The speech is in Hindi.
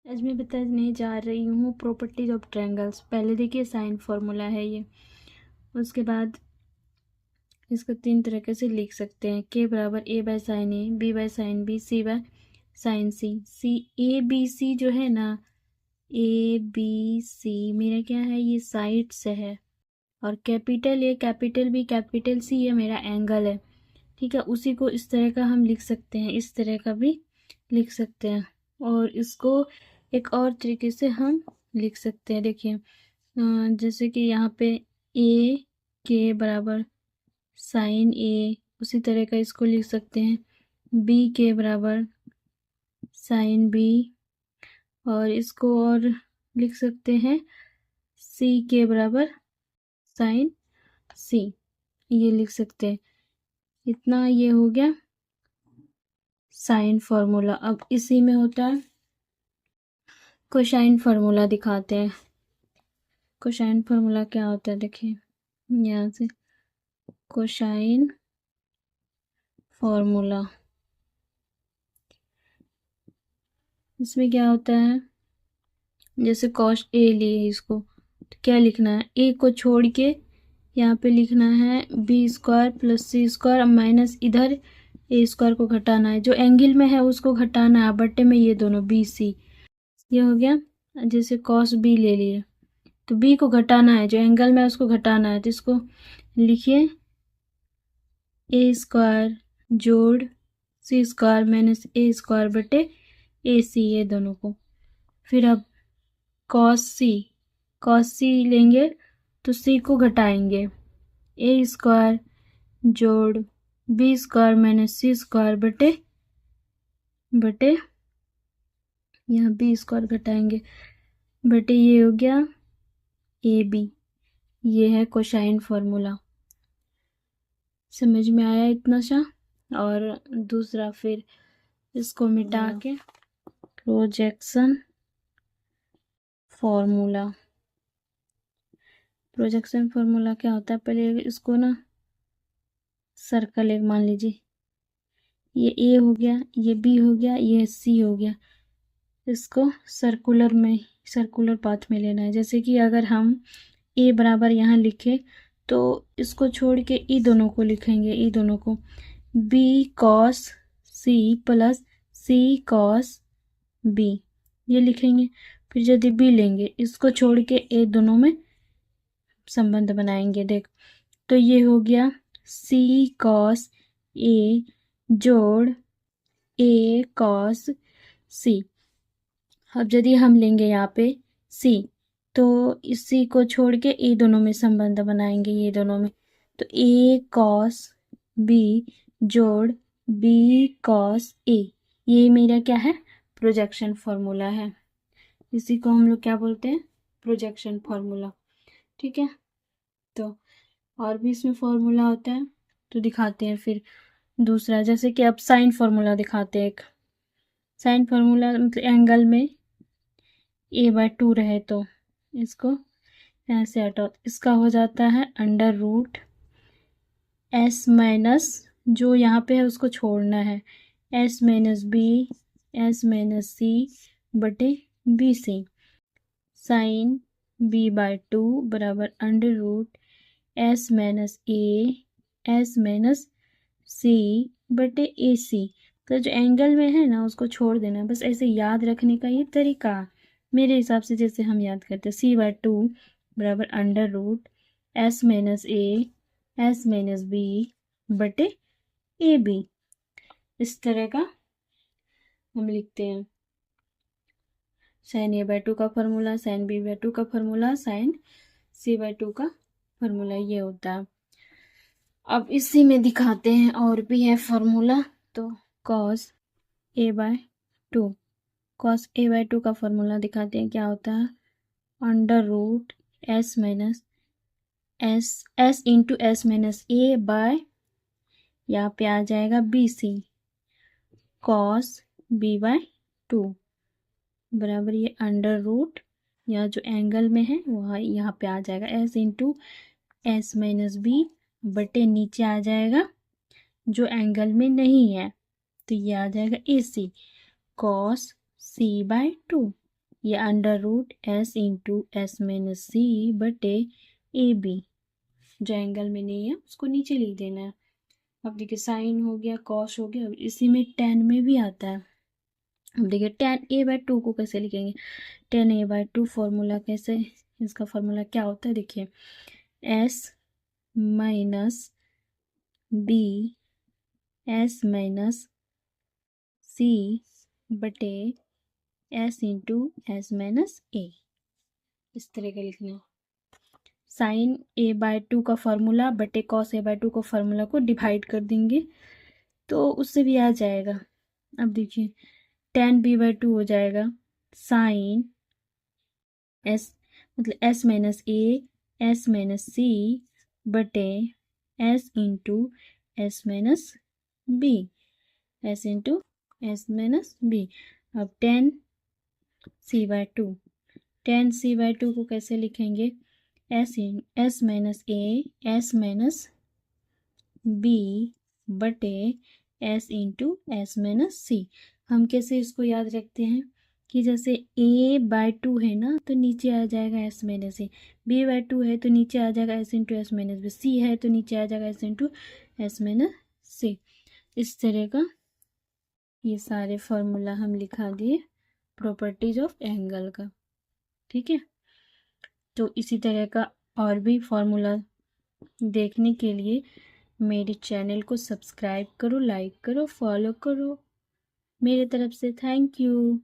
आज मैं बताने जा रही हूँ प्रॉपर्टीज ऑफ ट्रायंगल्स। पहले देखिए साइन फॉर्मूला है ये। उसके बाद इसको तीन तरीके से लिख सकते हैं। के बराबर A by sine A, B by sine B, C by sine C. C A B C जो है ना, ए बी सी मेरा क्या है, ये साइड से है। और capital A capital B capital C ये मेरा एंगल है। ठीक है, उसी को इस तरह का हम लिख सकते हैं, इस तरह का भी लिख सकते हैं। और इसको एक और तरीके से हम लिख सकते हैं। देखिए जैसे कि यहाँ पे ए के बराबर साइन ए, उसी तरह का इसको लिख सकते हैं। बी के बराबर साइन बी, और इसको और लिख सकते हैं सी के बराबर साइन सी, ये लिख सकते हैं। इतना ये हो गया साइन फॉर्मूला। अब इसी में होता है कोसाइन फार्मूला। दिखाते हैं कोसाइन फार्मूला क्या होता है। देखिए यहाँ से कोसाइन फार्मूला, इसमें क्या होता है, जैसे कॉस ए लिए इसको, तो क्या लिखना है, ए को छोड़ के यहाँ पे लिखना है बी स्क्वायर प्लस सी स्क्वायर माइनस इधर ए स्क्वायर को घटाना है, जो एंगल में है उसको घटाना है, बट्टे में ये दोनों बी सी, ये हो गया। जैसे कॉस बी ले लिए तो बी को घटाना है, जो एंगल में है उसको घटाना है, तो इसको लिखिए ए स्क्वायर जोड़ सी स्क्वायर माइनस ए स्क्वायर बटे ए सी, ये दोनों को। फिर अब कॉस सी लेंगे तो सी को घटाएंगे, ए स्क्वायर जोड़ बी स्क्वायर माइनस सी स्क्वायर बटे यहाँ बी स्क्वायर घटाएंगे बटे, ये हो गया ए बी। ये है कोसाइन फॉर्मूला। समझ में आया इतना सा। और दूसरा फिर इसको मिटा के प्रोजेक्शन फॉर्मूला। प्रोजेक्शन फॉर्मूला क्या होता है, पहले इसको ना सर्कल एक मान लीजिए, ये ए हो गया, ये बी हो गया, ये सी हो गया। इसको सर्कुलर पाथ में लेना है। जैसे कि अगर हम ए बराबर यहाँ लिखे तो इसको छोड़ के ई दोनों को लिखेंगे, ई दोनों को बी कॉस सी प्लस सी कॉस बी, ये लिखेंगे। फिर यदि बी लेंगे, इसको छोड़ के ए दोनों में संबंध बनाएंगे। देख, तो ये हो गया सी कॉस ए जोड़ ए कॉस सी। अब यदि हम लेंगे यहाँ पे सी, तो इसी को छोड़ के ए दोनों में संबंध बनाएंगे, ये दोनों में, तो ए कॉस बी जोड़ बी कॉस ए, ये मेरा क्या है, प्रोजेक्शन फॉर्मूला है। इसी को हम लोग क्या बोलते हैं, प्रोजेक्शन फॉर्मूला। ठीक है, तो और भी इसमें फॉर्मूला होता है, तो दिखाते हैं फिर दूसरा। जैसे कि अब साइन फॉर्मूला दिखाते हैं। एक साइन फॉर्मूला मतलब एंगल में ए बाय 2 रहे तो इसको यहाँ से हटाओ, इसका हो जाता है अंडर रूट एस माइनस, जो यहाँ पे है उसको छोड़ना है, S minus B S minus C बटे B C. Sine B by 2 बराबर under root S minus A S minus C बटे ए सी। तो जो एंगल में है ना उसको छोड़ देना, बस ऐसे याद रखने का ये तरीका मेरे हिसाब से जैसे हम याद करते हैं। सी बाय 2 बराबर under root S minus A S minus B बटे ए बी, इस तरह का हम लिखते हैं। साइन ए बाय 2 का फॉर्मूला, साइन बी बाय 2 का फॉर्मूला, साइन सी बाय 2 का फॉर्मूला, ये होता है। अब इसी में दिखाते हैं और भी है फॉर्मूला। तो cos A by 2, cos A by 2 का फॉर्मूला दिखाते हैं क्या होता है, under root S minus S into S minus A by, यहाँ पे आ जाएगा B C cos B by 2 बराबर ये अंडर रूट, या जो एंगल में है वह यहाँ पे आ जाएगा S into S minus B बटे नीचे आ जाएगा जो एंगल में नहीं है, तो ये आ जाएगा ए सी कॉस सी बाय 2। ये under root S into S minus C बटे ए बी, जो एंगल में नहीं है उसको नीचे लिख देना है। अब देखिए साइन हो गया, कॉस हो गया, अब इसी में टेन में भी आता है। अब देखिए टेन ए बाय टू को कैसे लिखेंगे, tan A by two formula कैसे, इसका फॉर्मूला क्या होता है देखिए, S minus B S minus C बटे S into S minus A, इस तरह का लिखना। साइन ए बाय टू का फॉर्मूला बटे कॉस ए बाय टू का फॉर्मूला को डिवाइड कर देंगे तो उससे भी आ जाएगा। अब देखिए टेन बी बाय टू हो जाएगा साइन एस मतलब S minus A S minus C बटे S into S minus B, S into S minus B. अब tan C by two, tan C by two को कैसे लिखेंगे, S minus A S minus B बटे S into S minus C. हम कैसे इसको याद रखते हैं कि जैसे ए बाय टू है ना तो नीचे आ जाएगा S minus A, B by two है तो नीचे आ जाएगा S into S minus B, C है तो नीचे आ जाएगा S into S minus C. इस तरह का ये सारे फॉर्मूला हम लिखा दिए प्रॉपर्टीज ऑफ एंगल का। ठीक है, तो इसी तरह का और भी फॉर्मूला देखने के लिए मेरे चैनल को सब्सक्राइब करो, लाइक करो, फॉलो करो। मेरे तरफ से थैंक यू।